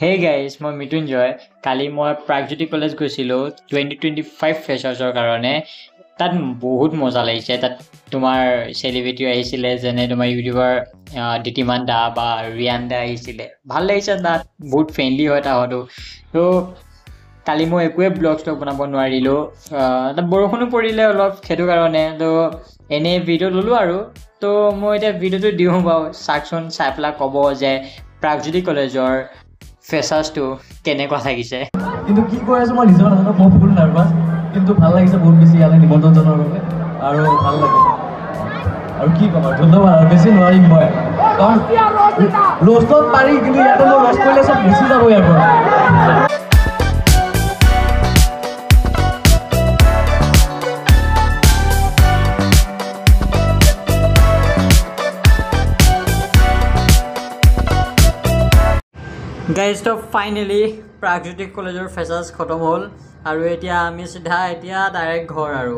Hey guys, মই মৃত্যুঞ্জয় কালি মই Pragjyoti college গৈছিলোঁ 2025 ফ্ৰেছাৰ্ছৰ কাৰণে তাত বহুত মজা লাগিছে তাত তোমাৰ চেলিব্ৰিটি আহিছিলে যেনে তোমাৰ ইউটিউবাৰ দিতিমান দা বা ৰিয়ান দা আহিছিলে ভাল লাগিছে তাত বহুত ফ্ৰেণ্ডলি হয় তাহাঁতো তো কালি মই একোৱে ব্লগ ষ্টক বনাব নোৱাৰিলোঁ তাত বৰষুণো পৰিলে অলপ সেইটো কাৰণে তো এনেই ভিডিঅ' ল'লোঁ আৰু তো মই এতিয়া ভিডিঅ'টো দিওঁ বাৰু চাওকচোন চাই পেলাই ক'ব যে প্ৰাগজ্যোতি কলেজৰ ফ্ৰেছাৰ্ছটো কেনেকুৱা লাগিছে কিন্তু কি কৈ আছো মই নিজৰ নাজানো মই ফুল নাৰ্ভাছ কিন্তু ভাল লাগিছে বহুত বেছি ইয়ালৈ নিমন্ত্ৰণ জনোৱাৰ বাবে আৰু ভাল লাগে আৰু কি ক'ম আৰু ধন্যবাদ আৰু বেছি নোৱাৰিম মই কাৰণ ৰ'ষ্টত পাৰি কিন্তু ইয়াতে মই ৰ'ষ্ট কৰিলে চব গুচি যাব ইয়াৰ পৰা গাইজ তো ফাইনেলি প্ৰাগজ্যোতি কলেজৰ ফ্ৰেছাৰ্ছ খতম হ'ল আৰু এতিয়া আমি চিধা এতিয়া ডাইৰেক্ট ঘৰ আৰু